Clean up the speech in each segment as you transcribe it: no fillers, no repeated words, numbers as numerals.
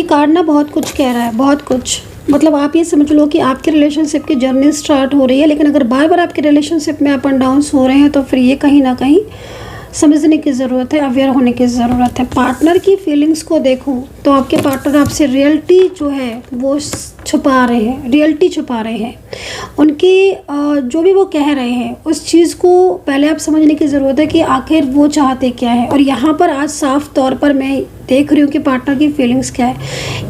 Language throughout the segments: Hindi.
ये कार्ड ना बहुत कुछ कह रहा है, बहुत कुछ। मतलब आप ये समझ लो कि आपके रिलेशनशिप की जर्नी स्टार्ट हो रही है, लेकिन अगर बार बार आपके रिलेशनशिप में अप एंड डाउन्स हो रहे हैं तो फिर ये कहीं ना कहीं समझने की ज़रूरत है, अवेयर होने की ज़रूरत है। पार्टनर की फीलिंग्स को देखो तो आपके पार्टनर आपसे रियलिटी जो है वो छुपा रहे हैं, रियलिटी छुपा रहे हैं। उनकी जो भी वो कह रहे हैं उस चीज़ को पहले आप समझने की ज़रूरत है कि आखिर वो चाहते क्या है। और यहाँ पर आज साफ तौर पर मैं देख रही हूँ कि पार्टनर की फीलिंग्स क्या है।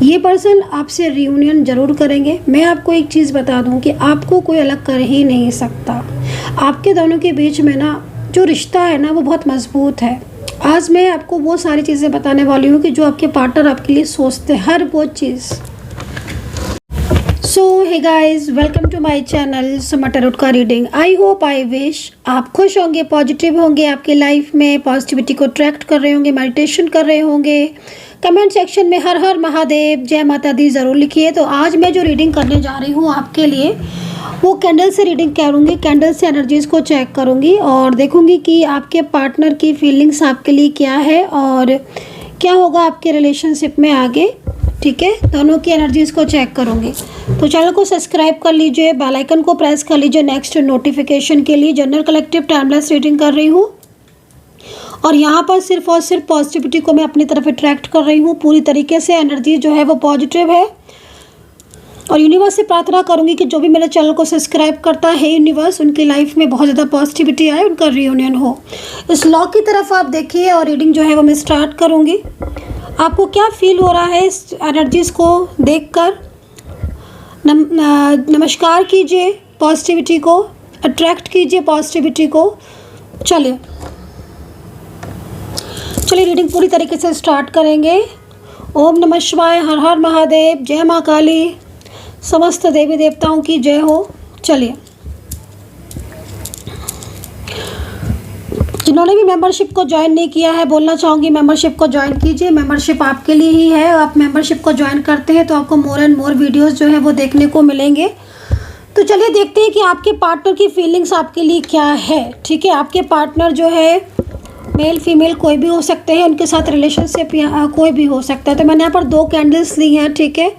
ये पर्सन आपसे रियूनियन ज़रूर करेंगे। मैं आपको एक चीज़ बता दूँ कि आपको कोई अलग कर ही नहीं सकता। आपके दोनों के बीच में ना जो रिश्ता है ना वो बहुत मजबूत है। आज मैं आपको वो सारी चीज़ें बताने वाली हूँ कि जो आपके पार्टनर आपके लिए सोचते हैं, हर वो चीज़। So hey guys, welcome to my channel Suma tarot का रीडिंग। आई होप, आई विश आप खुश होंगे, पॉजिटिव होंगे, आपकी लाइफ में पॉजिटिविटी को अट्रैक्ट कर रहे होंगे, मेडिटेशन कर रहे होंगे। कमेंट सेक्शन में हर हर महादेव, जय माता दी ज़रूर लिखिए। तो आज मैं जो रीडिंग करने जा रही हूँ आपके लिए, वो कैंडल से रीडिंग करूँगी, कैंडल से एनर्जीज़ को चेक करूँगी और देखूँगी कि आपके पार्टनर की फीलिंग्स आपके लिए क्या है और क्या होगा आपके रिलेशनशिप में आगे। ठीक है, दोनों की एनर्जीज़ को चेक करूँगी। तो चैनल को सब्सक्राइब कर लीजिए, बेल आइकन को प्रेस कर लीजिए नेक्स्ट नोटिफिकेशन के लिए। जनरल कलेक्टिव टाइमलेस रीडिंग कर रही हूँ और यहाँ पर सिर्फ और सिर्फ पॉजिटिविटी को मैं अपनी तरफ अट्रैक्ट कर रही हूँ। पूरी तरीके से एनर्जी जो है वो पॉजिटिव है और यूनिवर्स से प्रार्थना करूंगी कि जो भी मेरे चैनल को सब्सक्राइब करता है यूनिवर्स, उनकी लाइफ में बहुत ज़्यादा पॉजिटिविटी आए, उनका रियूनियन हो। इस लॉ की तरफ आप देखिए और रीडिंग जो है वो मैं स्टार्ट करूंगी। आपको क्या फील हो रहा है इस एनर्जीज़ को देखकर? नमस्कार कीजिए पॉजिटिविटी को, अट्रैक्ट कीजिए पॉजिटिविटी को। चलिए रीडिंग पूरी तरीके से स्टार्ट करेंगे। ओम नमः शिवाय, हर हर महादेव, जय माँ काली, समस्त देवी देवताओं की जय हो। चलिए, जिन्होंने भी मेंबरशिप को ज्वाइन नहीं किया है, बोलना चाहूँगी मेंबरशिप को ज्वाइन कीजिए। मेंबरशिप आपके लिए ही है। आप मेंबरशिप को ज्वाइन करते हैं तो आपको मोर एंड मोर वीडियोस जो है वो देखने को मिलेंगे। तो चलिए देखते हैं कि आपके पार्टनर की फीलिंग्स आपके लिए क्या है। ठीक है, आपके पार्टनर जो है मेल फीमेल कोई भी हो सकते हैं, उनके साथ रिलेशनशिप या कोई भी हो सकता है। तो मैंने यहाँ पर 2 कैंडल्स ली हैं। ठीक है,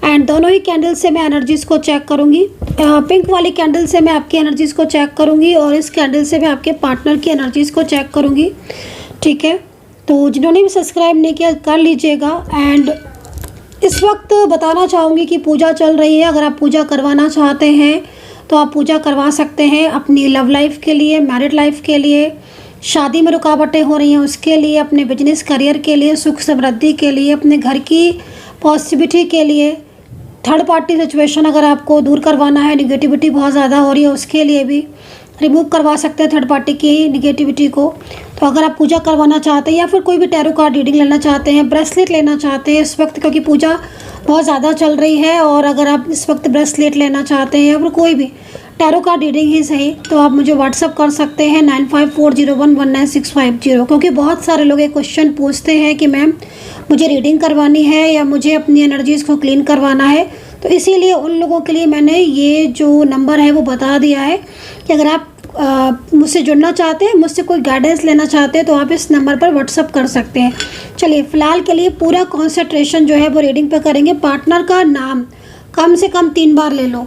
एंड दोनों ही कैंडल से मैं एनर्जीज़ को चेक करूँगी। पिंक वाली कैंडल से मैं आपकी एनर्जीज़ को चेक करूँगी और इस कैंडल से मैं आपके पार्टनर की एनर्जीज़ को चेक करूँगी। ठीक है, तो जिन्होंने भी सब्सक्राइब नहीं किया कर लीजिएगा। एंड इस वक्त बताना चाहूँगी कि पूजा चल रही है। अगर आप पूजा करवाना चाहते हैं तो आप पूजा करवा सकते हैं अपनी लव लाइफ के लिए, मैरिड लाइफ के लिए, शादी में रुकावटें हो रही हैं उसके लिए, अपने बिजनेस करियर के लिए, सुख समृद्धि के लिए, अपने घर की पॉजिटिविटी के लिए, थर्ड पार्टी सिचुएशन अगर आपको दूर करवाना है, निगेटिविटी बहुत ज़्यादा हो रही है उसके लिए भी रिमूव करवा सकते हैं थर्ड पार्टी की निगेटिविटी को। तो अगर आप पूजा करवाना चाहते हैं या फिर कोई भी टैरो कार्ड रीडिंग लेना चाहते हैं, ब्रेसलेट लेना चाहते हैं इस वक्त, क्योंकि पूजा बहुत ज़्यादा चल रही है, और अगर आप इस वक्त ब्रेसलेट लेना चाहते हैं या फिर कोई भी टैरो कार्ड रीडिंग ही सही, तो आप मुझे व्हाट्सअप कर सकते हैं 9540119650। क्योंकि बहुत सारे लोग एक क्वेश्चन पूछते हैं कि मैम मुझे रीडिंग करवानी है या मुझे अपनी एनर्जीज़ को क्लीन करवाना है, तो इसीलिए उन लोगों के लिए मैंने ये जो नंबर है वो बता दिया है कि अगर आप मुझसे जुड़ना चाहते हैं, मुझसे कोई गाइडेंस लेना चाहते हैं तो आप इस नंबर पर व्हाट्सअप कर सकते हैं। चलिए, फ़िलहाल के लिए पूरा कॉन्सेंट्रेशन जो है वो रीडिंग पे करेंगे। पार्टनर का नाम कम से कम 3 बार ले लो।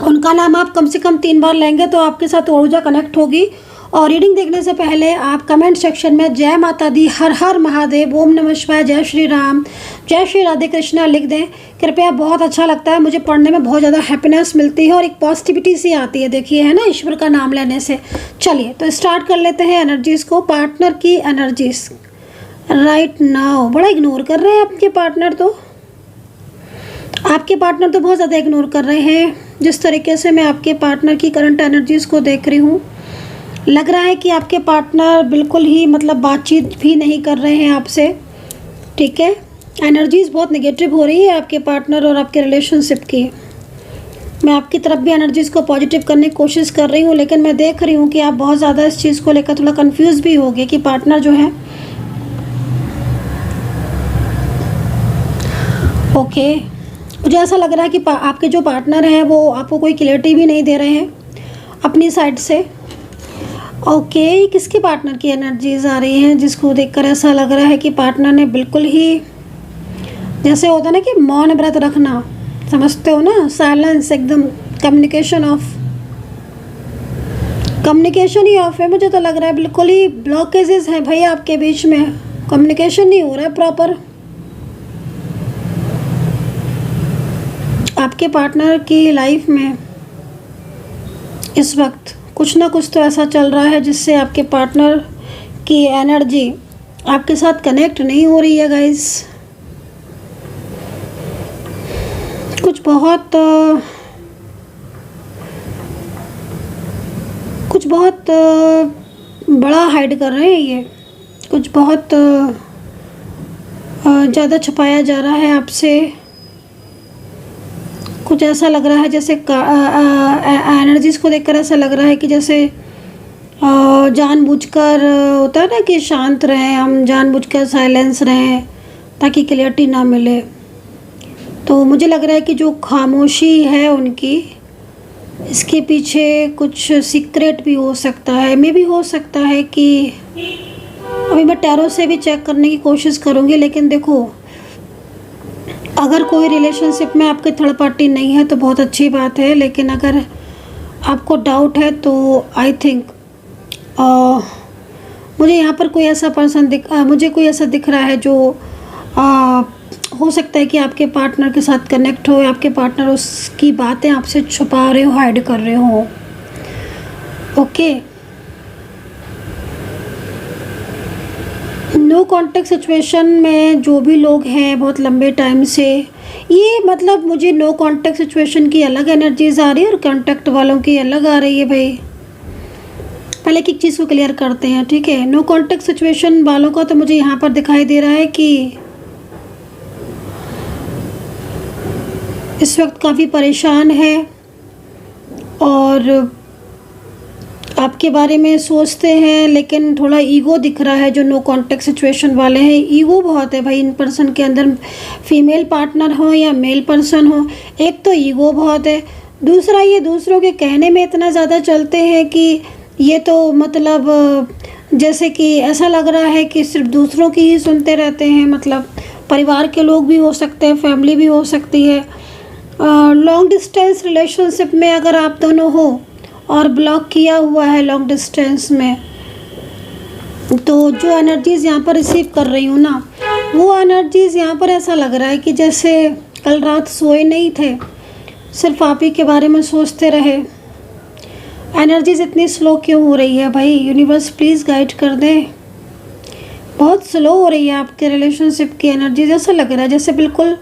उनका नाम आप कम से कम 3 बार लेंगे तो आपके साथ ऊर्जा कनेक्ट होगी। और रीडिंग देखने से पहले आप कमेंट सेक्शन में जय माता दी, हर हर महादेव, ओम नमः शिवाय, जय श्री राम, जय श्री राधे कृष्णा लिख दें कृपया। बहुत अच्छा लगता है मुझे, पढ़ने में बहुत ज़्यादा हैप्पीनेस मिलती है और एक पॉजिटिविटी सी आती है। देखिए, है ना, ईश्वर का नाम लेने से। चलिए, तो स्टार्ट कर लेते हैं एनर्जीज़ को। पार्टनर की एनर्जीज़ राइट नाउ। बड़ा इग्नोर कर रहे हैं आपके पार्टनर, तो आपके पार्टनर तो बहुत ज़्यादा इग्नोर कर रहे हैं। जिस तरीके से मैं आपके पार्टनर की करंट एनर्जीज़ को देख रही हूँ, लग रहा है कि आपके पार्टनर बिल्कुल ही मतलब बातचीत भी नहीं कर रहे हैं आपसे। ठीक है, एनर्जीज़ बहुत नेगेटिव हो रही है आपके पार्टनर और आपके रिलेशनशिप की। मैं आपकी तरफ भी एनर्जीज़ को पॉजिटिव करने की कोशिश कर रही हूँ, लेकिन मैं देख रही हूँ कि आप बहुत ज़्यादा इस चीज़ को लेकर थोड़ा कंफ्यूज भी हो गए कि पार्टनर जो है ओके, मुझे ऐसा लग रहा है कि आपके जो पार्टनर हैं वो आपको कोई क्लैरिटी भी नहीं दे रहे हैं अपनी साइड से। ओके, किसके पार्टनर की एनर्जीज आ रही हैं जिसको देखकर ऐसा लग रहा है कि पार्टनर ने बिल्कुल ही जैसे होता है ना कि मौन व्रत रखना, समझते हो ना, साइलेंस, एकदम कम्युनिकेशन ही ऑफ है। मुझे तो लग रहा है बिल्कुल ही ब्लॉकेजेस हैं भाई आपके बीच में, कम्युनिकेशन नहीं हो रहा है प्रॉपर। आपके पार्टनर की लाइफ में इस वक्त कुछ ना कुछ तो ऐसा चल रहा है जिससे आपके पार्टनर की एनर्जी आपके साथ कनेक्ट नहीं हो रही है गाइस। कुछ बहुत बड़ा हाइड कर रहे हैं ये, कुछ बहुत ज़्यादा छुपाया जा रहा है आपसे। कुछ ऐसा लग रहा है जैसे एनर्जीज़ को देखकर ऐसा लग रहा है कि जैसे जानबूझकर होता है ना कि शांत रहें हम, जानबूझकर साइलेंस रहें ताकि क्लियरिटी ना मिले। तो मुझे लग रहा है कि जो खामोशी है उनकी, इसके पीछे कुछ सीक्रेट भी हो सकता है। मे भी हो सकता है कि अभी मैं टैरो से भी चेक करने की कोशिश करूँगी, लेकिन देखो अगर कोई रिलेशनशिप में आपके थर्ड पार्टी नहीं है तो बहुत अच्छी बात है, लेकिन अगर आपको डाउट है तो आई थिंक मुझे यहाँ पर कोई ऐसा पर्सन मुझे कोई ऐसा दिख रहा है जो हो सकता है कि आपके पार्टनर के साथ कनेक्ट हो, आपके पार्टनर उसकी बातें आपसे छुपा रहे हो, हाइड कर रहे हो। ओके, नो कांटेक्ट सिचुएशन में जो भी लोग हैं बहुत लंबे टाइम से, ये मतलब मुझे नो कांटेक्ट सिचुएशन की अलग एनर्जीज आ रही है और कांटेक्ट वालों की अलग आ रही है भाई। पहले एक चीज़ को क्लियर करते हैं, ठीक है। नो कांटेक्ट सिचुएशन वालों का तो मुझे यहाँ पर दिखाई दे रहा है कि इस वक्त काफ़ी परेशान है और आपके बारे में सोचते हैं, लेकिन थोड़ा ईगो दिख रहा है। जो नो कांटेक्ट सिचुएशन वाले हैं, ईगो बहुत है भाई इन पर्सन के अंदर, फीमेल पार्टनर हो या मेल पर्सन हो। एक तो ईगो बहुत है, दूसरा ये दूसरों के कहने में इतना ज़्यादा चलते हैं कि ये तो मतलब जैसे कि ऐसा लग रहा है कि सिर्फ दूसरों की ही सुनते रहते हैं। मतलब परिवार के लोग भी हो सकते हैं, फैमिली भी हो सकती है। लॉन्ग डिस्टेंस रिलेशनशिप में अगर आप दोनों हो और ब्लॉक किया हुआ है लॉन्ग डिस्टेंस में, तो जो एनर्जीज़ यहाँ पर रिसीव कर रही हूँ ना, वो एनर्जीज़ यहाँ पर ऐसा लग रहा है कि जैसे कल रात सोए नहीं थे, सिर्फ आप ही के बारे में सोचते रहे। एनर्जीज़ इतनी स्लो क्यों हो रही है भाई? यूनिवर्स प्लीज़ गाइड कर दे। बहुत स्लो हो रही है आपके रिलेशनशिप की एनर्जीज। ऐसा लग रहा है जैसे बिल्कुल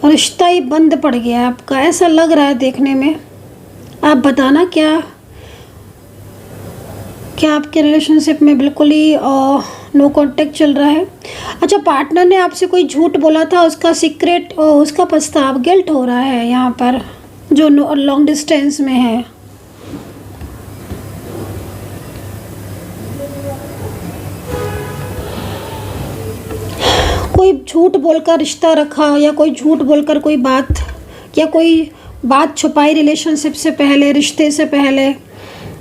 रिश्ता ही बंद पड़ गया है आपका, ऐसा लग रहा है देखने में। आप बताना क्या आपके रिलेशनशिप में बिल्कुल ही नो कांटेक्ट चल रहा है? अच्छा, पार्टनर ने आपसे कोई झूठ बोला था, उसका सीक्रेट, उसका पछतावा, गिल्ट हो रहा है यहाँ पर जो लॉन्ग डिस्टेंस में है। कोई झूठ बोलकर रिश्ता रखा या कोई झूठ बोलकर कोई बात छुपाई रिलेशनशिप से पहले, रिश्ते से पहले।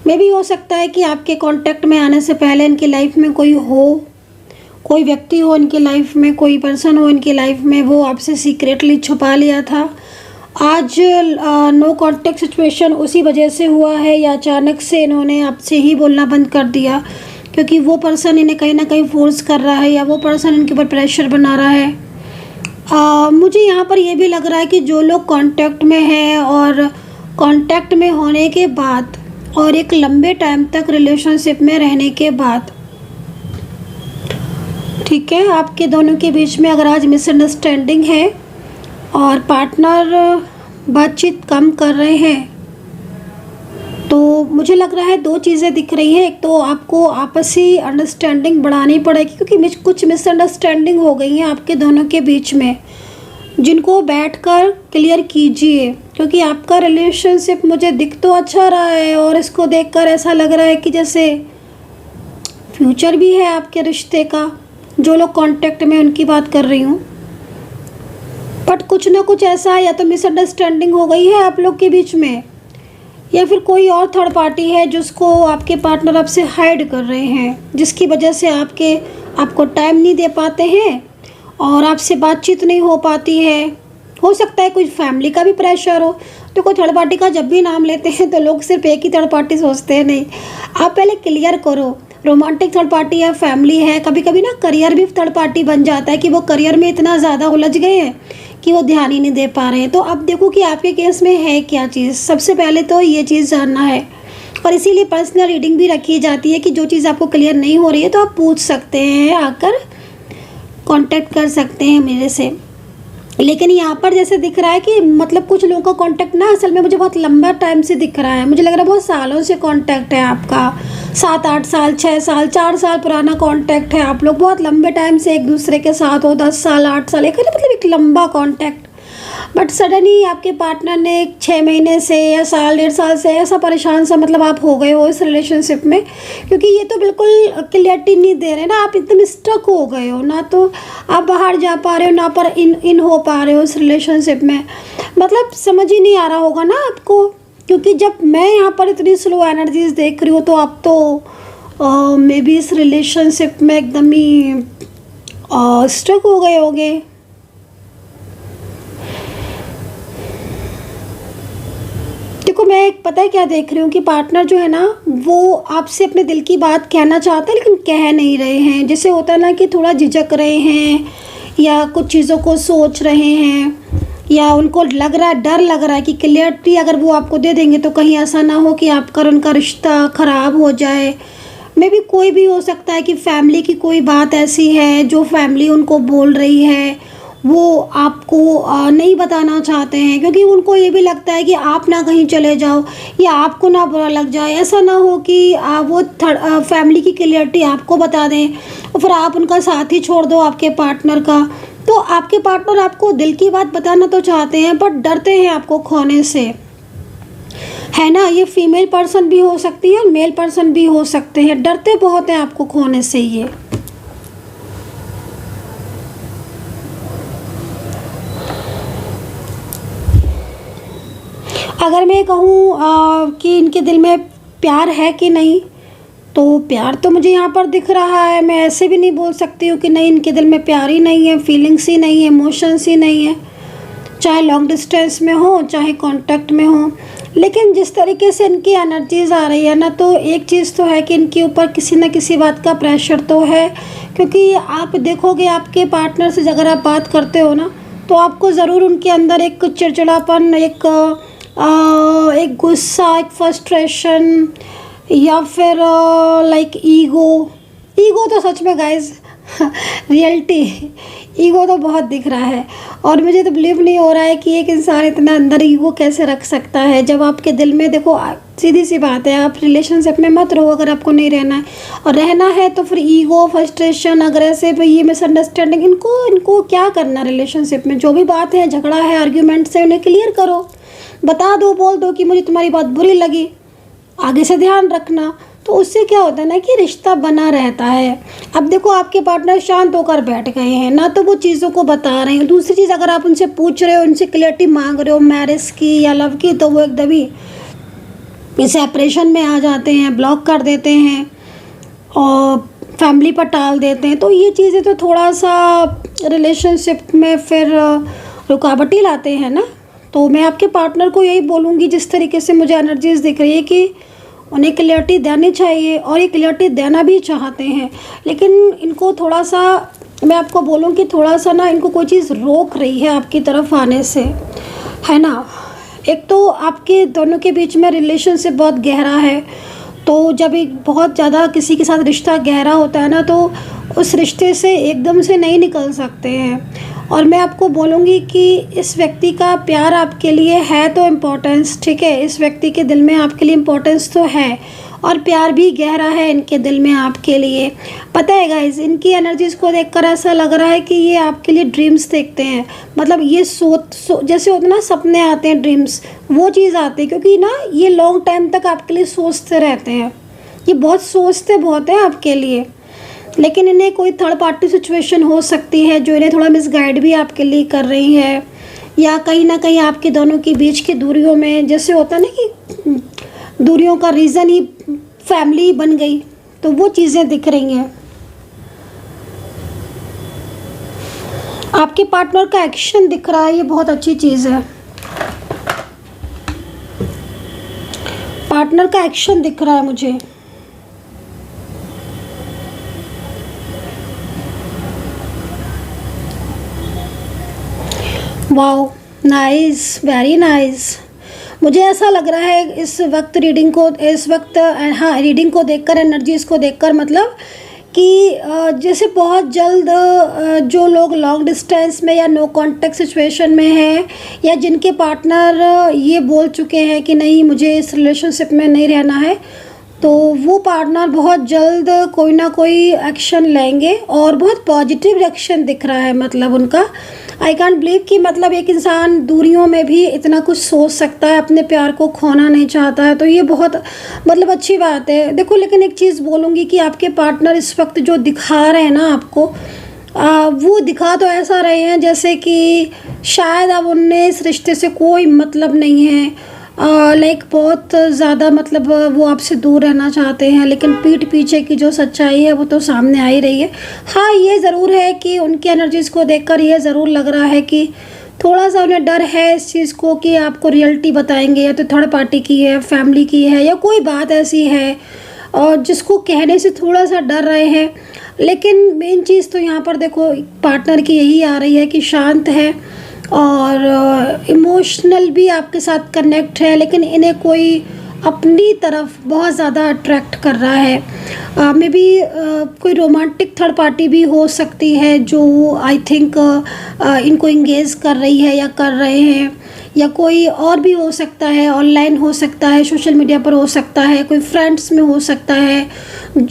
मे भी हो सकता है कि आपके कांटेक्ट में आने से पहले इनकी लाइफ में कोई व्यक्ति हो, इनकी लाइफ में कोई पर्सन हो इनकी लाइफ में, वो आपसे सीक्रेटली छुपा लिया था। आज नो कांटेक्ट सिचुएशन उसी वजह से हुआ है, या अचानक से इन्होंने आपसे ही बोलना बंद कर दिया क्योंकि वो पर्सन इन्हें कहीं ना कहीं फोर्स कर रहा है, या वो पर्सन इनके ऊपर प्रेशर बना रहा है। मुझे यहाँ पर ये भी लग रहा है कि जो लोग कांटेक्ट में हैं और कांटेक्ट में होने के बाद और एक लंबे टाइम तक रिलेशनशिप में रहने के बाद, ठीक है, आपके दोनों के बीच में अगर आज मिसअंडरस्टैंडिंग है और पार्टनर बातचीत कम कर रहे हैं, तो मुझे लग रहा है दो चीज़ें दिख रही हैं। एक तो आपको आपसी अंडरस्टैंडिंग बढ़ानी पड़ेगी क्योंकि कुछ मिसअंडरस्टैंडिंग हो गई हैं आपके दोनों के बीच में, जिनको बैठकर क्लियर कीजिए। क्योंकि आपका रिलेशनशिप मुझे दिख तो अच्छा रहा है और इसको देखकर ऐसा लग रहा है कि जैसे फ्यूचर भी है आपके रिश्ते का। जो लोग कांटेक्ट में उनकी बात कर रही हूँ, बट कुछ ना कुछ ऐसा या तो मिसअंडरस्टैंडिंग हो गई है आप लोग के बीच में, या फिर कोई और थर्ड पार्टी है जिसको आपके पार्टनर आपसे हाइड कर रहे हैं, जिसकी वजह से आपको टाइम नहीं दे पाते हैं और आपसे बातचीत नहीं हो पाती है। हो सकता है कुछ फैमिली का भी प्रेशर हो। तो कोई थर्ड पार्टी का जब भी नाम लेते हैं तो लोग सिर्फ एक ही थर्ड पार्टी सोचते हैं, नहीं, आप पहले क्लियर करो रोमांटिक थर्ड पार्टी या फैमिली है। कभी कभी ना करियर भी थर्ड पार्टी बन जाता है कि वो करियर में इतना ज़्यादा उलझ गए हैं कि वो ध्यान ही नहीं दे पा रहे हैं। तो अब देखो कि आपके केस में है क्या चीज़, सबसे पहले तो ये चीज़ जानना है। और इसीलिए पर्सनल रीडिंग भी रखी जाती है कि जो चीज़ आपको क्लियर नहीं हो रही है तो आप पूछ सकते हैं, आकर कांटेक्ट कर सकते हैं मेरे से। लेकिन यहाँ पर जैसे दिख रहा है कि मतलब कुछ लोगों का कांटेक्ट ना असल में मुझे बहुत लंबा टाइम से दिख रहा है। मुझे लग रहा है बहुत सालों से कांटेक्ट है आपका, 7-8 साल, 6 साल, 4 साल पुराना कांटेक्ट है। आप लोग बहुत लंबे टाइम से एक दूसरे के साथ हो, 10 साल, 8 साल, एक मतलब एक लंबा कांटेक्ट। बट सडनली आपके पार्टनर ने 6 महीने से या साल, 1.5 साल से ऐसा परेशान सा मतलब आप हो गए हो इस रिलेशनशिप में, क्योंकि ये तो बिल्कुल क्लियरिटी नहीं दे रहे ना, आप एकदम स्टक हो गए हो ना, तो आप बाहर जा पा रहे हो ना पर इन हो पा रहे हो इस रिलेशनशिप में। मतलब समझ ही नहीं आ रहा होगा ना आपको, क्योंकि जब मैं यहाँ पर इतनी स्लो एनर्जीज देख रही हूँ तो आप तो मे बी इस रिलेशनशिप में एकदम ही स्टक हो गए होगे। देखो मैं एक पता है क्या देख रही हूँ कि पार्टनर जो है ना वो आपसे अपने दिल की बात कहना चाहते हैं लेकिन कह नहीं रहे हैं। जैसे होता है ना कि थोड़ा झिझक रहे हैं या कुछ चीज़ों को सोच रहे हैं, या उनको लग रहा है, डर लग रहा है कि क्लियरिटी अगर वो आपको दे देंगे तो कहीं ऐसा ना हो कि आपका और उनका रिश्ता ख़राब हो जाए। मे भी कोई भी हो सकता है कि फैमिली की कोई बात ऐसी है जो फैमिली उनको बोल रही है, वो आपको नहीं बताना चाहते हैं, क्योंकि उनको ये भी लगता है कि आप ना कहीं चले जाओ या आपको ना बुरा लग जाए, ऐसा ना हो कि वो फैमिली की क्लियरिटी आपको बता दें और फिर आप उनका साथ ही छोड़ दो आपके पार्टनर का। तो आपके पार्टनर आपको दिल की बात बताना तो चाहते हैं बट डरते हैं आपको खोने से, है ना। ये फीमेल पर्सन भी हो सकती है और मेल पर्सन भी हो सकते हैं, डरते बहुत हैं आपको खोने से ये। अगर मैं कहूँ कि इनके दिल में प्यार है कि नहीं, तो प्यार तो मुझे यहाँ पर दिख रहा है। मैं ऐसे भी नहीं बोल सकती हूँ कि नहीं इनके दिल में प्यार ही नहीं है, फीलिंग्स ही नहीं है, इमोशंस ही नहीं है, चाहे लॉन्ग डिस्टेंस में हो चाहे कांटेक्ट में हो। लेकिन जिस तरीके से इनकी एनर्जीज आ रही है ना, तो एक चीज़ तो है कि इनके ऊपर किसी न किसी बात का प्रेशर तो है। क्योंकि आप देखोगे आपके पार्टनर से अगर आप बात करते हो ना तो आपको ज़रूर उनके अंदर एक चिड़चिड़ापन, एक गुस्सा, एक फ्रस्ट्रेशन या फिर लाइक ईगो तो सच में गाइस रियलिटी ईगो तो बहुत दिख रहा है। और मुझे तो बिलीव नहीं हो रहा है कि एक इंसान इतना अंदर ईगो कैसे रख सकता है जब आपके दिल में, देखो सीधी सी बात है, आप रिलेशनशिप में मत रहो अगर आपको नहीं रहना है, और रहना है तो फिर ईगो, फ्रस्ट्रेशन, अग्रेसिव, ये मिसअंडरस्टैंडिंग, इनको क्या करना रिलेशनशिप में। जो भी बात है, झगड़ा है, आर्ग्यूमेंट्स है, उन्हें क्लियर करो, बता दो, बोल दो कि मुझे तुम्हारी बात बुरी लगी, आगे से ध्यान रखना। तो उससे क्या होता है ना कि रिश्ता बना रहता है। अब देखो आपके पार्टनर शांत होकर बैठ गए हैं ना, तो वो चीज़ों को बता रहे हैं। दूसरी चीज़, अगर आप उनसे पूछ रहे हो, उनसे क्लियरिटी मांग रहे हो मैरिज की या लव की, तो वो एकदम ही सेपरेशन में आ जाते हैं, ब्लॉक कर देते हैं और फैमिली पर टाल देते हैं। तो ये चीज़ें तो थोड़ा सा रिलेशनशिप में फिर रुकावट ही लाते हैं ना। तो मैं आपके पार्टनर को यही बोलूँगी, जिस तरीके से मुझे एनर्जीज दिख रही है, कि उन्हें क्लियरिटी देनी चाहिए और ये क्लियरिटी देना भी चाहते हैं। लेकिन इनको थोड़ा सा, मैं आपको बोलूँ कि थोड़ा सा ना इनको कोई चीज़ रोक रही है आपकी तरफ आने से, है ना। एक तो आपके दोनों के बीच में रिलेशनशिप बहुत गहरा है, तो जब एक बहुत ज़्यादा किसी के साथ रिश्ता गहरा होता है ना, तो उस रिश्ते से एकदम से नहीं निकल सकते हैं। और मैं आपको बोलूँगी कि इस व्यक्ति का प्यार आपके लिए है तो इम्पोर्टेंस, ठीक है, इस व्यक्ति के दिल में आपके लिए इम्पोर्टेंस तो है और प्यार भी गहरा है इनके दिल में आपके लिए। पता है गाइस, इनकी एनर्जीज़ को देखकर ऐसा लग रहा है कि ये आपके लिए ड्रीम्स देखते हैं। मतलब ये जैसे होते ना सपने आते हैं, ड्रीम्स, वो चीज़ आती है, क्योंकि ना ये लॉन्ग टाइम तक आपके लिए सोचते रहते हैं, ये बहुत सोचते बहुत हैं आपके लिए। लेकिन इन्हें कोई थर्ड पार्टी सिचुएशन हो सकती है जो इन्हें थोड़ा मिसगाइड भी आपके लिए कर रही है, या कहीं ना कहीं आपके दोनों के बीच की दूरियों में, जैसे होता है ना कि दूरियों का रीज़न ही फैमिली बन गई, तो वो चीज़ें दिख रही हैं। आपके पार्टनर का एक्शन दिख रहा है, ये बहुत अच्छी चीज़ है। पार्टनर का एक्शन दिख रहा है मुझे। Wow, nice, very nice. मुझे ऐसा लग रहा है इस वक्त रीडिंग को देखकर, एनर्जीज़ को देखकर, मतलब कि जैसे बहुत जल्द जो लोग लॉन्ग डिस्टेंस में या नो कांटेक्ट सिचुएशन में हैं, या जिनके पार्टनर ये बोल चुके हैं कि नहीं मुझे इस रिलेशनशिप में नहीं रहना है, तो वो पार्टनर बहुत जल्द कोई ना कोई एक्शन लेंगे और बहुत पॉजिटिव रिएक्शन दिख रहा है। मतलब उनका, आई कांट बिलीव कि मतलब एक इंसान दूरियों में भी इतना कुछ सोच सकता है, अपने प्यार को खोना नहीं चाहता है, तो ये बहुत मतलब अच्छी बात है। देखो, लेकिन एक चीज़ बोलूँगी कि आपके पार्टनर इस वक्त जो दिखा रहे हैं ना आपको, वो दिखा तो ऐसा रहे हैं जैसे कि शायद अब उनने इस रिश्ते से कोई मतलब नहीं है, लाइक बहुत ज़्यादा मतलब वो आपसे दूर रहना चाहते हैं, लेकिन पीठ पीछे की जो सच्चाई है वो तो सामने आ ही रही है। हाँ, ये ज़रूर है कि उनकी एनर्जीज़ को देखकर ये ज़रूर लग रहा है कि थोड़ा सा उन्हें डर है इस चीज़ को कि आपको रियलिटी बताएंगे, या तो थर्ड पार्टी की है, फैमिली की है, या कोई बात ऐसी है और जिसको कहने से थोड़ा सा डर रहे हैं। लेकिन मेन चीज़ तो यहाँ पर देखो पार्टनर की यही आ रही है कि शांत है और इमोशनल भी आपके साथ कनेक्ट है, लेकिन इन्हें कोई अपनी तरफ बहुत ज़्यादा अट्रैक्ट कर रहा है। मे बी कोई रोमांटिक थर्ड पार्टी भी हो सकती है जो आई थिंक इनको इंगेज कर रही है या कर रहे हैं, या कोई और भी हो सकता है, ऑनलाइन हो सकता है, सोशल मीडिया पर हो सकता है, कोई फ्रेंड्स में हो सकता है,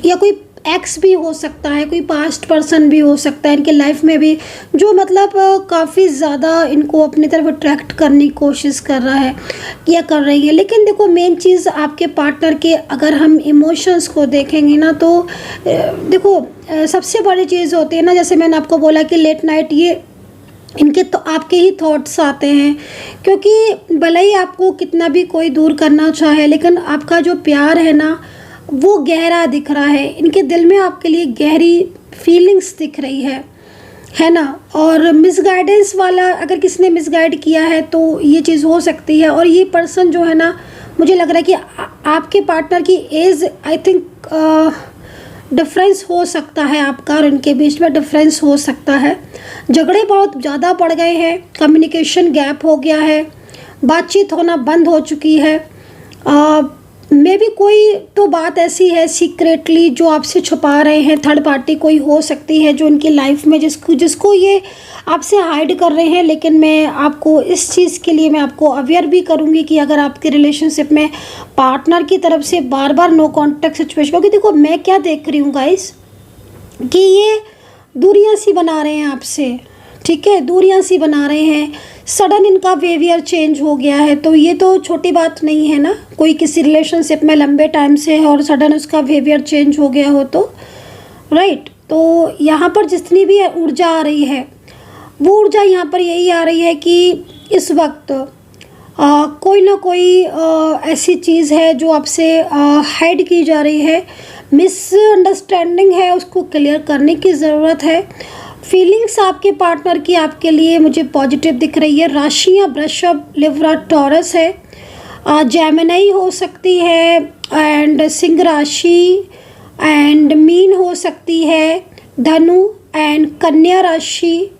या कोई एक्स भी हो सकता है, कोई पास्ट पर्सन भी हो सकता है इनके लाइफ में भी, जो मतलब काफ़ी ज़्यादा इनको अपनी तरफ अट्रैक्ट करने की कोशिश कर रहा है या कर रही है। लेकिन देखो, मेन चीज़ आपके पार्टनर के अगर हम इमोशंस को देखेंगे ना, तो देखो सबसे बड़ी चीज़ होती है ना, जैसे मैंने आपको बोला कि लेट नाइट ये इनके तो आपके ही थॉट्स आते हैं, क्योंकि भले ही आपको कितना भी कोई दूर करना चाहे, लेकिन आपका जो प्यार है ना वो गहरा दिख रहा है। इनके दिल में आपके लिए गहरी फीलिंग्स दिख रही है ना। और मिसगाइडेंस वाला, अगर किसी ने मिसगाइड किया है तो ये चीज़ हो सकती है। और ये पर्सन जो है ना, मुझे लग रहा है कि आपके पार्टनर की एज आई थिंक डिफरेंस हो सकता है, आपका और इनके बीच में डिफरेंस हो सकता है। झगड़े बहुत ज़्यादा बढ़ गए हैं, कम्युनिकेशन गैप हो गया है, बातचीत होना बंद हो चुकी है। मे भी कोई तो बात ऐसी है सीक्रेटली जो आपसे छुपा रहे हैं, थर्ड पार्टी कोई हो सकती है जो इनकी लाइफ में जिसको ये आपसे हाइड कर रहे हैं। लेकिन मैं आपको इस चीज़ के लिए मैं आपको अवेयर भी करूँगी कि अगर आपके रिलेशनशिप में पार्टनर की तरफ से बार बार नो कॉन्टैक्ट सिचुएशन, क्योंकि देखो मैं क्या देख रही हूँ गाइस कि ये दूरियां सी बना रहे हैं आपसे, ठीक है, दूरियां सी बना रहे हैं। सडन इनका बिहेवियर चेंज हो गया है, तो ये तो छोटी बात नहीं है ना। कोई किसी रिलेशनशिप में लंबे टाइम से है और सडन उसका बिहेवियर चेंज हो गया हो तो राइट। तो यहाँ पर जितनी भी ऊर्जा आ रही है वो ऊर्जा यहाँ पर यही आ रही है कि इस वक्त कोई ना कोई ऐसी चीज़ है जो आपसे हाइड की जा रही है, मिसअंडरस्टैंडिंग है, उसको क्लियर करने की ज़रूरत है। फीलिंग्स आपके पार्टनर की आपके लिए मुझे पॉजिटिव दिख रही है। राशियाँ वृषभ, लिब्रा, टॉरस है, जेमिनी हो सकती है, एंड सिंह राशि, एंड मीन हो सकती है, धनु, एंड कन्या राशि,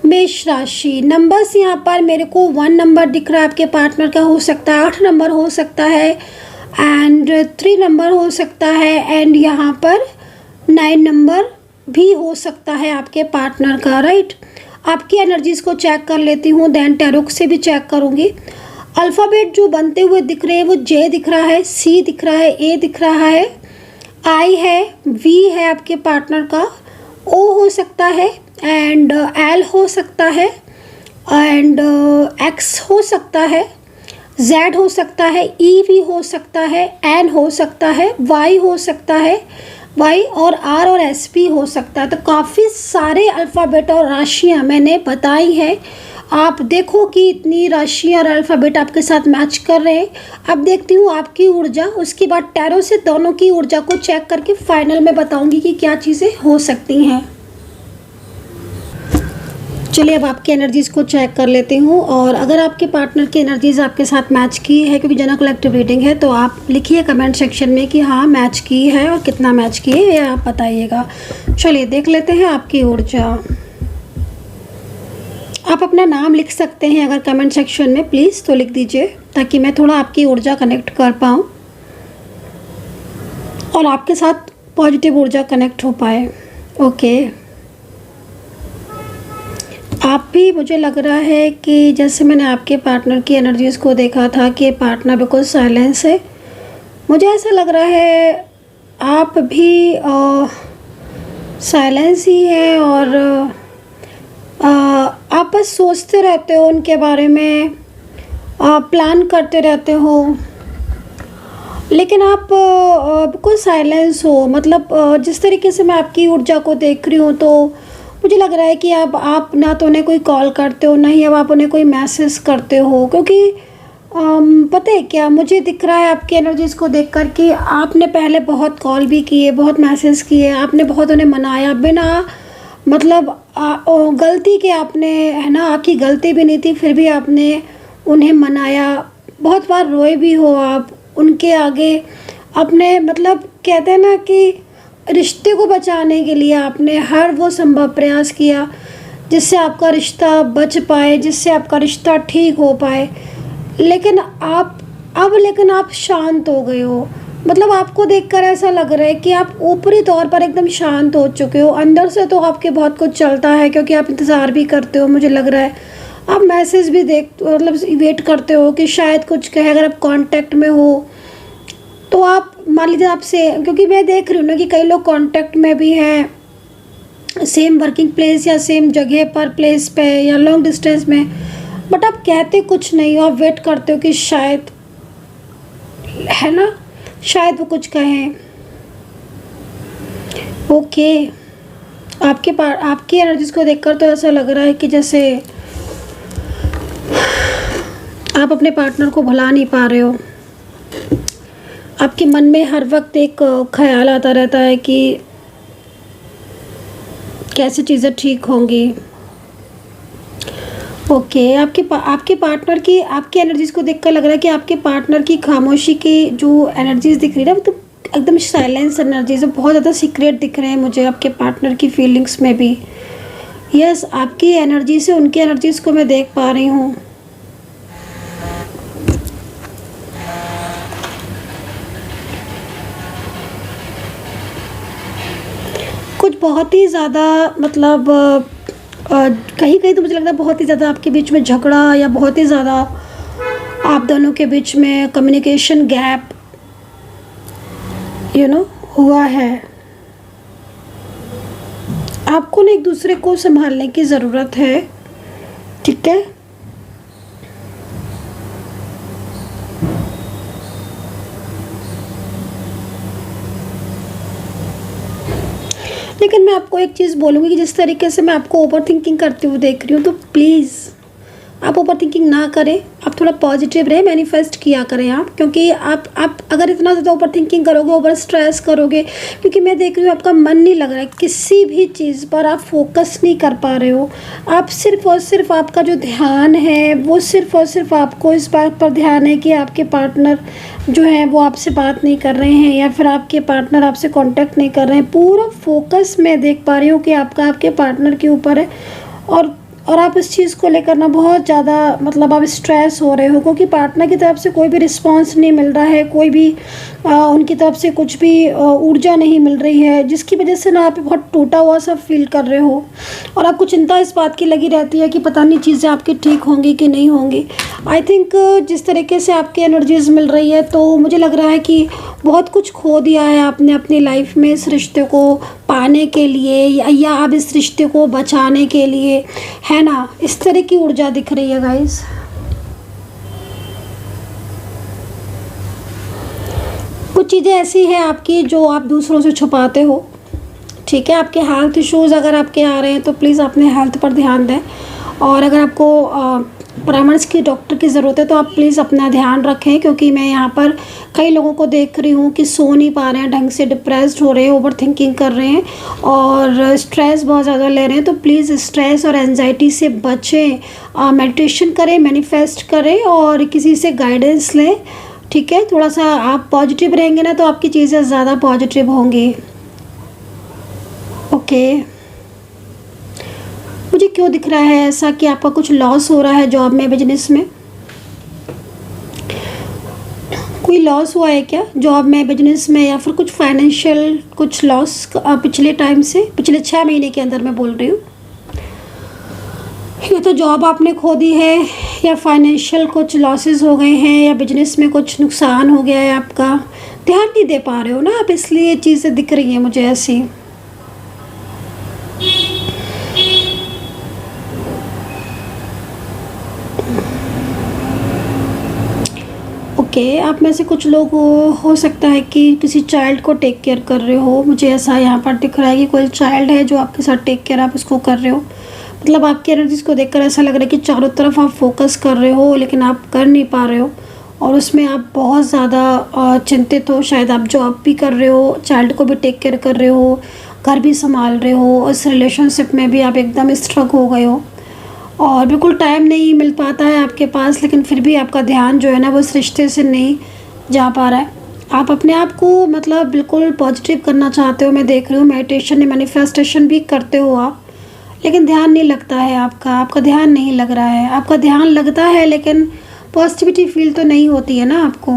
मेष राशि। नंबर्स यहाँ पर मेरे को 1 नंबर दिख रहा है आपके पार्टनर का, हो सकता है 8 नंबर हो सकता है, एंड 3 नंबर हो सकता है, एंड यहाँ पर 9 नंबर भी हो सकता है आपके पार्टनर का, राइट। आपकी एनर्जीज़ को चेक कर लेती हूँ, देन टैरो से भी चेक करूँगी। अल्फ़ाबेट जो बनते हुए दिख रहे हैं वो जे दिख रहा है, सी दिख रहा है, ए दिख रहा है, आई है, वी है आपके पार्टनर का, ओ हो सकता है, एंड एल हो सकता है, एंड एक्स हो सकता है, जेड हो सकता है, ई भी हो सकता है, एन हो सकता है, वाई हो सकता है, वाई और आर और एस भी हो सकता है। तो काफ़ी सारे अल्फ़ाबेट और राशियाँ मैंने बताई हैं। आप देखो कि इतनी राशियाँ और अल्फ़ाबेट आपके साथ मैच कर रहे हैं। अब देखती हूँ आपकी ऊर्जा, उसके बाद टैरो से दोनों की ऊर्जा को चेक करके फाइनल में बताऊँगी कि क्या चीज़ें हो सकती हैं। चलिए अब आपकी एनर्जीज़ को चेक कर लेती हूँ, और अगर आपके पार्टनर की एनर्जीज़ आपके साथ मैच की है, क्योंकि जनरल कलेक्टिव रीडिंग है, तो आप लिखिए कमेंट सेक्शन में कि हाँ मैच की है और कितना मैच की है, ये आप बताइएगा। चलिए देख लेते हैं आपकी ऊर्जा। आप अपना नाम लिख सकते हैं अगर कमेंट सेक्शन में, प्लीज़ तो लिख दीजिए ताकि मैं थोड़ा आपकी ऊर्जा कनेक्ट कर पाऊँ और आपके साथ पॉजिटिव ऊर्जा कनेक्ट हो पाए। ओके, आप भी, मुझे लग रहा है कि जैसे मैंने आपके पार्टनर की एनर्जीज़ को देखा था कि पार्टनर बिल्कुल साइलेंस है, मुझे ऐसा लग रहा है आप भी साइलेंस ही है, और आप बस सोचते रहते हो उनके बारे में, प्लान करते रहते हो, लेकिन आप बिल्कुल साइलेंस हो। मतलब जिस तरीके से मैं आपकी ऊर्जा को देख रही हूँ तो मुझे लग रहा है कि अब आप ना तो उन्हें कोई कॉल करते हो, ना ही अब आप उन्हें कोई मैसेज करते हो, क्योंकि पता है क्या, मुझे दिख रहा है आपकी एनर्जीज़ को देख कर कि आपने पहले बहुत कॉल भी किए, बहुत मैसेज किए, आपने बहुत उन्हें मनाया बिना मतलब गलती के, आपने, है ना, आपकी गलती भी नहीं थी फिर भी आपने उन्हें मनाया, बहुत बार रोए भी हो आप उनके आगे, अपने मतलब कहते हैं ना कि रिश्ते को बचाने के लिए आपने हर वो संभव प्रयास किया जिससे आपका रिश्ता बच पाए, जिससे आपका रिश्ता ठीक हो पाए, लेकिन आप शांत हो गए हो। मतलब आपको देखकर ऐसा लग रहा है कि आप ऊपरी तौर पर एकदम शांत हो चुके हो, अंदर से तो आपके बहुत कुछ चलता है क्योंकि आप इंतज़ार भी करते हो, मुझे लग रहा है आप मैसेज भी मतलब वेट करते हो कि शायद कुछ कहे। अगर आप कांटेक्ट में हो तो आप मान लीजिए आपसे, क्योंकि मैं देख रही हूँ ना कि कई लोग कांटेक्ट में भी हैं सेम वर्किंग प्लेस या सेम जगह पर, प्लेस पे, या लॉन्ग डिस्टेंस में, बट आप कहते कुछ नहीं हो, आप वेट करते हो कि शायद, है ना, शायद वो कुछ कहें। ओके, आपकी एनर्जीज को देखकर तो ऐसा लग रहा है कि जैसे आप अपने पार्टनर को भुला नहीं पा रहे हो। आपके मन में हर वक्त एक ख्याल आता रहता है कि कैसे चीज़ें ठीक होंगी। ओके, आपके पार्टनर की, आपकी एनर्जीज़ को देखकर लग रहा है कि आपके पार्टनर की खामोशी की जो एनर्जीज़ दिख रही है ना, तो एकदम साइलेंस एनर्जीज है, बहुत ज़्यादा सीक्रेट दिख रहे हैं मुझे आपके पार्टनर की फीलिंग्स में भी। यस, आपकी एनर्जी से उनकी एनर्जीज़ को मैं देख पा रही हूँ। कुछ बहुत ही ज़्यादा मतलब कहीं कहीं तो मुझे लगता है बहुत ही ज़्यादा आपके बीच में झगड़ा, या बहुत ही ज़्यादा आप दोनों के बीच में कम्युनिकेशन गैप हुआ है। आपको ना एक दूसरे को संभालने की ज़रूरत है, ठीक है। लेकिन मैं आपको एक चीज़ बोलूँगी कि जिस तरीके से मैं आपको ओवर थिंकिंग करते हुए देख रही हूँ, तो प्लीज़ आप ओवर थिंकिंग ना करें, आप थोड़ा पॉजिटिव रहे, मैनिफेस्ट किया करें आप, क्योंकि आप अगर इतना ज़्यादा ओवर थिंकिंग करोगे, ओवर स्ट्रेस करोगे, क्योंकि मैं देख रही हूँ आपका मन नहीं लग रहा है, किसी भी चीज़ पर आप फोकस नहीं कर पा रहे हो। आप सिर्फ और सिर्फ, आपका जो ध्यान है वो सिर्फ और सिर्फ आपको इस बात पर ध्यान है कि आपके पार्टनर जो है वो आपसे बात नहीं कर रहे हैं, या फिर आपके पार्टनर आपसे कांटेक्ट नहीं कर रहे हैं। पूरा फोकस मैं देख पा रही हूँ कि आपका आपके पार्टनर के ऊपर है, और आप इस चीज़ को लेकर ना बहुत ज़्यादा मतलब आप स्ट्रेस हो रहे हो, क्योंकि पार्टनर की तरफ से कोई भी रिस्पांस नहीं मिल रहा है, कोई भी उनकी तरफ से कुछ भी ऊर्जा नहीं मिल रही है, जिसकी वजह से ना आप बहुत टूटा हुआ सा फील कर रहे हो, और आपको चिंता इस बात की लगी रहती है कि पता नहीं चीज़ें आपकी ठीक होंगी कि नहीं होंगी। आई थिंक जिस तरीके से आपकी एनर्जीज मिल रही है, तो मुझे लग रहा है कि बहुत कुछ खो दिया है आपने अपनी लाइफ में इस रिश्ते को पाने के लिए, या अब इस रिश्ते को बचाने के लिए, है ना। इस तरह की ऊर्जा दिख रही है गाइस। कुछ चीज़ें ऐसी हैं आपकी जो आप दूसरों से छुपाते हो, ठीक है। आपके हेल्थ इश्यूज़ अगर आपके आ रहे हैं तो प्लीज़ अपने हेल्थ पर ध्यान दें, और अगर आपको परामर्श की डॉक्टर की ज़रूरत है तो आप प्लीज़ अपना ध्यान रखें, क्योंकि मैं यहाँ पर कई लोगों को देख रही हूँ कि सो नहीं पा रहे हैं ढंग से, डिप्रेस्ड हो रहे हैं, ओवर थिंकिंग कर रहे हैं और स्ट्रेस बहुत ज़्यादा ले रहे हैं। तो प्लीज़ स्ट्रेस और एंजाइटी से बचें, मेडिटेशन करें, मैनिफेस्ट करें और किसी से गाइडेंस लें, ठीक है। थोड़ा सा आप पॉजिटिव रहेंगे ना तो आपकी चीज़ें ज़्यादा पॉजिटिव होंगी। ओके, मुझे क्यों दिख रहा है ऐसा कि आपका कुछ लॉस हो रहा है जॉब में, बिजनेस में? कोई लॉस हुआ है क्या जॉब में, बिजनेस में, या फिर कुछ फाइनेंशियल कुछ लॉस पिछले टाइम से, पिछले 6 महीने के अंदर मैं बोल रही हूँ? या तो जॉब आपने खो दी है, या फाइनेंशियल कुछ लॉसेस हो गए हैं, या बिजनेस में कुछ नुकसान हो गया है आपका। ध्यान नहीं दे पा रहे हो ना आप, इसलिए चीज़ें दिख रही हैं मुझे ऐसी। ओके, आप में से कुछ लोग हो सकता है कि किसी चाइल्ड को टेक केयर कर रहे हो। मुझे ऐसा यहाँ पर दिख रहा है कि कोई चाइल्ड है जो आपके साथ टेक केयर आप उसको कर रहे हो। मतलब आपकी एनर्जीज को देखकर ऐसा लग रहा है कि चारों तरफ आप फोकस कर रहे हो लेकिन आप कर नहीं पा रहे हो, और उसमें आप बहुत ज़्यादा चिंतित हो। शायद आप जॉब भी कर रहे हो, चाइल्ड को भी टेक केयर कर रहे हो, घर भी संभाल रहे हो, उस रिलेशनशिप में भी आप एकदम स्ट्रक हो गए हो और बिल्कुल टाइम नहीं मिल पाता है आपके पास, लेकिन फिर भी आपका ध्यान जो है ना वो इस रिश्ते से नहीं जा पा रहा है। आप अपने आप को मतलब बिल्कुल पॉजिटिव करना चाहते हो, मैं देख रही हूँ। मेडिटेशन या मैनिफेस्टेशन भी करते हो आप, लेकिन ध्यान नहीं लगता है आपका ध्यान नहीं लग रहा है। आपका ध्यान लगता है लेकिन पॉजिटिविटी फील तो नहीं होती है ना आपको।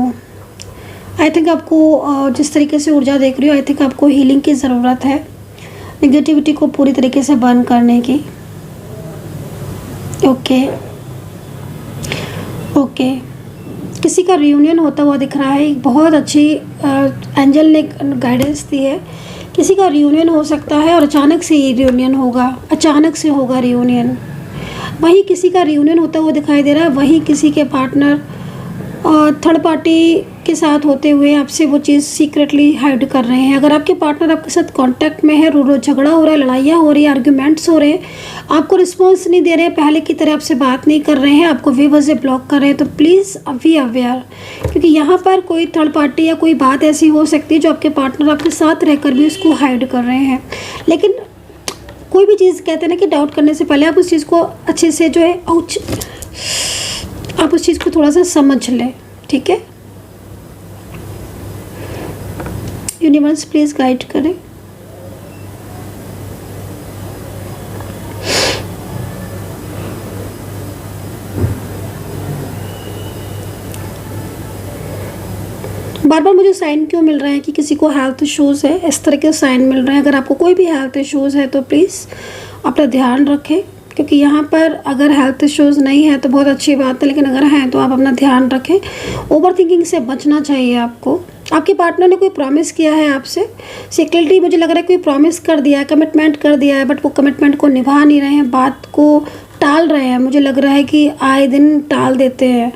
आई थिंक आपको जिस तरीके से ऊर्जा देख रही हो, आई थिंक आपको हीलिंग की ज़रूरत है, नेगेटिविटी को पूरी तरीके से बर्न करने की। ओके ओके, किसी का रियूनियन होता हुआ दिख रहा है। एक बहुत अच्छी एंजल ने गाइडेंस दी है। किसी का रियूनियन हो सकता है और अचानक से ये रियूनियन होगा, अचानक से होगा रियूनियन। वहीं किसी का रियूनियन होता हुआ दिखाई दे रहा है, वहीं किसी के पार्टनर थर्ड पार्टी के साथ होते हुए आपसे वो चीज़ सीक्रेटली हाइड कर रहे हैं। अगर आपके पार्टनर आपके साथ कांटेक्ट में है, रोज झगड़ा हो रहा है, लड़ाइयाँ हो रही है, आर्ग्यूमेंट्स हो रहे हैं, आपको रिस्पॉन्स नहीं दे रहे हैं, पहले की तरह आपसे बात नहीं कर रहे हैं, आपको बेवजह ब्लॉक कर रहे हैं, तो प्लीज़ बी अवेयर, क्योंकि यहाँ पर कोई थर्ड पार्टी या कोई बात ऐसी हो सकती है जो आपके पार्टनर आपके साथ रहकर भी उसको हाइड कर रहे हैं। लेकिन कोई भी चीज़ कहते हैं ना कि डाउट करने से पहले आप उस चीज़ को अच्छे से जो है आप उस चीज़ को थोड़ा सा समझ लें, ठीक है। यूनिवर्स प्लीज़ गाइड करें। बार बार मुझे साइन क्यों मिल रहे हैं कि किसी को हेल्थ इश्यूज़ है, इस तरह के साइन मिल रहे हैं। अगर आपको कोई भी हेल्थ इश्यूज़ है तो प्लीज़ अपना ध्यान रखें, क्योंकि यहाँ पर अगर हेल्थ इश्यूज़ नहीं है तो बहुत अच्छी बात है, लेकिन अगर हैं तो आप अपना ध्यान रखें। ओवर थिंकिंग से बचना चाहिए आपको। आपके पार्टनर ने कोई प्रॉमिस किया है आपसे, सीक्रेटली मुझे लग रहा है कोई प्रॉमिस कर दिया है, कमिटमेंट कर दिया है, बट वो कमिटमेंट को निभा नहीं रहे हैं, बात को टाल रहे हैं। मुझे लग रहा है कि आए दिन टाल देते हैं,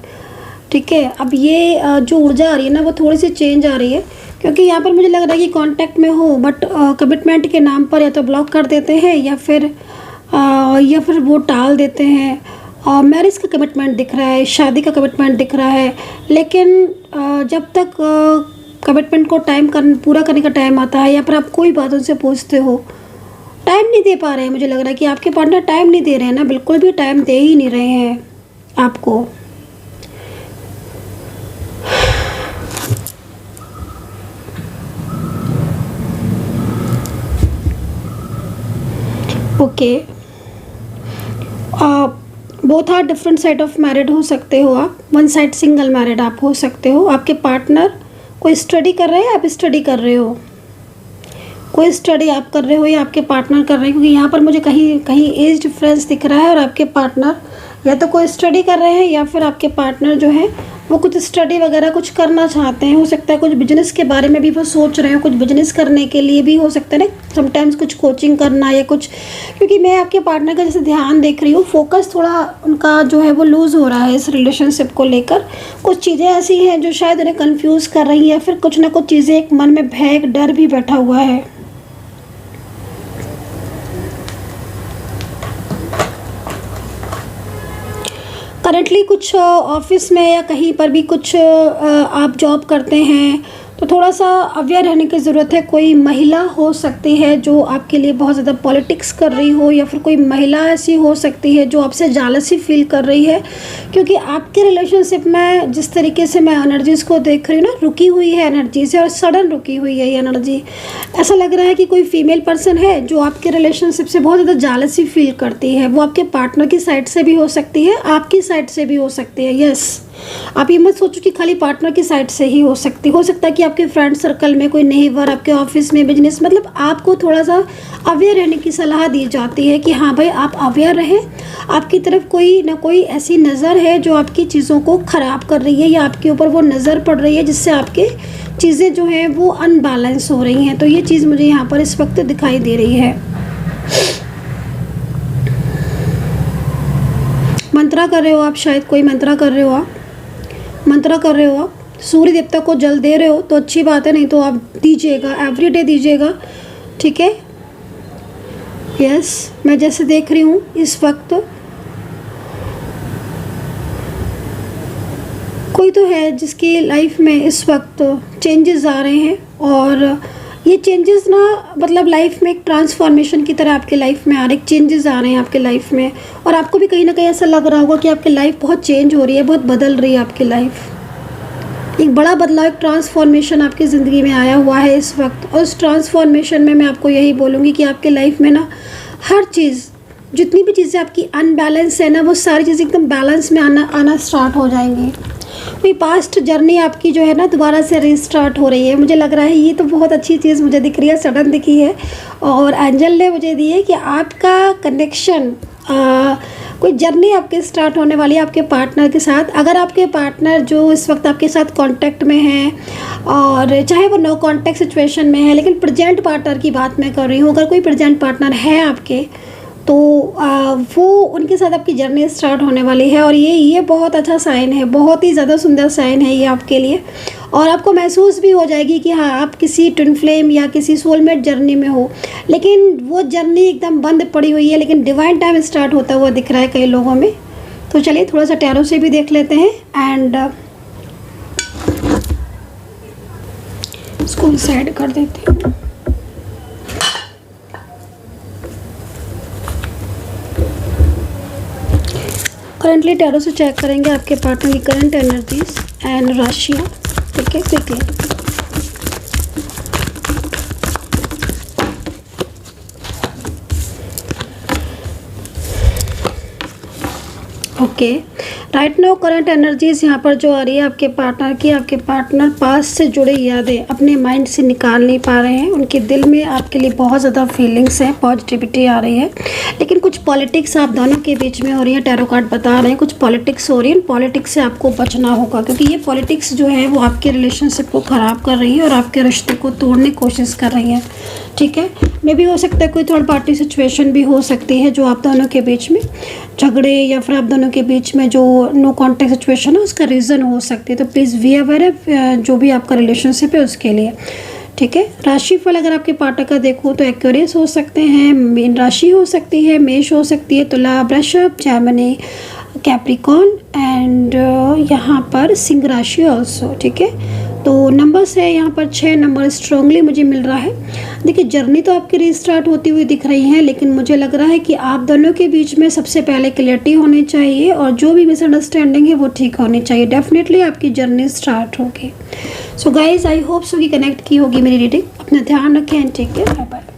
ठीक है। अब ये जो ऊर्जा आ रही है ना वो थोड़ी सी चेंज आ रही है, क्योंकि यहाँ पर मुझे लग रहा है कि कांटेक्ट में हो बट कमिटमेंट के नाम पर या तो ब्लॉक कर देते हैं या फिर वो टाल देते हैं। मैरिज का कमिटमेंट दिख रहा है, शादी का कमिटमेंट दिख रहा है, लेकिन जब तक कमिटमेंट को पूरा करने का टाइम आता है या फिर आप कोई बात उनसे पूछते हो, टाइम नहीं दे पा रहे हैं। मुझे लग रहा है कि आपके पार्टनर टाइम नहीं दे रहे हैं ना, बिल्कुल भी टाइम दे ही नहीं रहे हैं आपको। Okay, both are different side of married हो सकते हो आप, वन साइड सिंगल मैरिड आप हो सकते हो। आपके पार्टनर कोई स्टडी कर रहे हैं, आप स्टडी कर रहे हो, कोई स्टडी आप कर रहे हो या आपके पार्टनर कर रहे हैं, क्योंकि यहाँ पर मुझे कहीं कहीं एज डिफरेंस दिख रहा है और आपके पार्टनर या तो कोई स्टडी कर रहे हैं या फिर आपके पार्टनर जो है वो कुछ स्टडी वगैरह कुछ करना चाहते हैं। हो सकता है कुछ बिजनेस के बारे में भी वो सोच रहे हो, कुछ बिजनेस करने के लिए भी हो सकता है ना, समटाइम्स कुछ कोचिंग करना या कुछ, क्योंकि मैं आपके पार्टनर का जैसे ध्यान देख रही हूँ, फोकस थोड़ा उनका जो है वो लूज़ हो रहा है इस रिलेशनशिप को लेकर। कुछ चीज़ें ऐसी हैं जो शायद उन्हें कन्फ्यूज़ कर रही हैं या फिर कुछ ना कुछ चीज़ें एक मन में भय, डर भी बैठा हुआ है। करंटली कुछ ऑफिस में या कहीं पर भी कुछ आप जॉब करते हैं तो थोड़ा सा अवेयर रहने की ज़रूरत है। कोई महिला हो सकती है जो आपके लिए बहुत ज़्यादा पॉलिटिक्स कर रही हो, या फिर कोई महिला ऐसी हो सकती है जो आपसे जालसी फील कर रही है, क्योंकि आपके रिलेशनशिप में जिस तरीके से मैं एनर्जीज़ को देख रही हूँ ना, रुकी हुई है एनर्जी से, और सडन रुकी हुई है ये एनर्जी। ऐसा लग रहा है कि कोई फीमेल पर्सन है जो आपके रिलेशनशिप से बहुत ज़्यादा जालसी फील करती है। वो आपके पार्टनर की साइड से भी हो सकती है, आपकी साइड से भी हो सकती है। यस, आप ये मत सोचो कि खाली पार्टनर की साइड से ही हो सकता है कि आपके फ्रेंड सर्कल में कोई नेबर, आपके ऑफिस में, बिजनेस, मतलब आपको थोड़ा सा अवेयर रहने की सलाह दी जाती है कि हाँ भाई आप अवेयर रहें, आपकी तरफ कोई ना कोई ऐसी नज़र है जो आपकी चीज़ों को ख़राब कर रही है, या आपके ऊपर वो नज़र पड़ रही है जिससे आपके चीज़ें जो हैं वो अनबैलेंस हो रही हैं। तो ये चीज़ मुझे यहाँ पर इस वक्त दिखाई दे रही है। मंत्रा कर रहे हो आप, शायद कोई मंत्रा कर रहे हो आप, मंत्रा कर रहे हो आप, सूर्य देवता को जल दे रहे हो तो अच्छी बात है, नहीं तो आप दीजिएगा, एवरीडे दीजिएगा, ठीक है। यस, मैं जैसे देख रही हूँ इस वक्त कोई तो है जिसकी लाइफ में इस वक्त चेंजेस आ रहे हैं, और ये चेंजेस ना मतलब लाइफ में एक ट्रांसफॉर्मेशन की तरह आपके लाइफ में आ रहे, चेंजेस आ रहे हैं आपके लाइफ में, और आपको भी कहीं ना कहीं ऐसा लग रहा होगा कि आपकी लाइफ बहुत चेंज हो रही है, बहुत बदल रही है आपकी लाइफ। एक बड़ा बदलाव, एक ट्रांसफॉर्मेशन आपकी ज़िंदगी में आया हुआ है इस वक्त, और उस ट्रांसफॉर्मेशन में मैं आपको यही बोलूँगी कि आपके लाइफ में ना हर चीज़, जितनी भी चीज़ें आपकी अनबैलेंस है ना, वो सारी चीज़ें एकदम बैलेंस में आना स्टार्ट हो जाएंगी। कोई पास्ट जर्नी आपकी जो है ना दोबारा से रीस्टार्ट हो रही है। मुझे लग रहा है ये तो बहुत अच्छी चीज़ मुझे दिख रही है, सडन दिखी है, और एंजल ने मुझे दी है कि आपका कनेक्शन, कोई जर्नी आपके स्टार्ट होने वाली है आपके पार्टनर के साथ। अगर आपके पार्टनर जो इस वक्त आपके साथ कांटेक्ट में है, और चाहे वो नो कांटेक्ट सिचुएशन में है, लेकिन प्रेजेंट पार्टनर की बात मैं कर रही हूँ, अगर कोई प्रेजेंट पार्टनर है आपके तो वो उनके साथ आपकी जर्नी स्टार्ट होने वाली है। और ये बहुत अच्छा साइन है, बहुत ही ज़्यादा सुंदर साइन है ये आपके लिए, और आपको महसूस भी हो जाएगी कि हाँ आप किसी ट्विन फ्लेम या किसी सोलमेट जर्नी में हो, लेकिन वो जर्नी एकदम बंद पड़ी हुई है, लेकिन डिवाइन टाइम स्टार्ट होता हुआ दिख रहा है कई लोगों में। तो चलिए थोड़ा सा टैरो से भी देख लेते हैं, एंड इसको साइड कर देते हैं। करंटली टैरो से चेक करेंगे आपके पार्टनर की करंट एनर्जीज एंड राशियाँ, ठीक है, quickly. Okay, right now current energies यहाँ पर जो आ रही है आपके पार्टनर की, आपके पार्टनर पास से जुड़े यादें अपने माइंड से निकाल नहीं पा रहे हैं। उनके दिल में आपके लिए बहुत ज़्यादा फीलिंग्स हैं, पॉजिटिविटी आ रही है, लेकिन कुछ पॉलिटिक्स आप दोनों के बीच में हो रही है। टैरो कार्ड बता रहे हैं कुछ पॉलिटिक्स हो रही है, पॉलिटिक्स से आपको बचना होगा, क्योंकि ये पॉलिटिक्स जो है वो आपके रिलेशनशिप को ख़राब कर रही है और आपके रिश्ते को तोड़ने की कोशिश कर रही है, ठीक है। मे भी हो सकता है कोई थर्ड पार्टी सिचुएशन भी हो सकती है जो आप दोनों के बीच में झगड़े, या फिर आप दोनों के बीच में जो नो कॉन्टेक्ट सिचुएशन है उसका रीज़न हो सकती है। तो प्लीज़ बी अवेयर है जो भी आपका रिलेशनशिप है उसके लिए, ठीक है। राशिफल अगर आपके पार्टनर का देखो तो एक्वेरियस हो सकते हैं, मीन राशि हो सकती है, मेष हो सकती है, तुला, वृषभ, जैमिनी, कैप्रिकॉर्न, एंड यहाँ पर सिंह राशि ऑल्सो, ठीक है। तो नंबर्स है यहाँ पर 6 नंबर स्ट्रांगली मुझे मिल रहा है। देखिए जर्नी तो आपकी रीस्टार्ट होती हुई दिख रही है, लेकिन मुझे लग रहा है कि आप दोनों के बीच में सबसे पहले क्लियरिटी होनी चाहिए, और जो भी मिसअंडरस्टैंडिंग है वो ठीक होनी चाहिए। डेफिनेटली आपकी जर्नी स्टार्ट होगी। So guys I hope so कि कनेक्ट की होगी मेरी रीडिंग। अपना ध्यान रखें and take care, bye bye.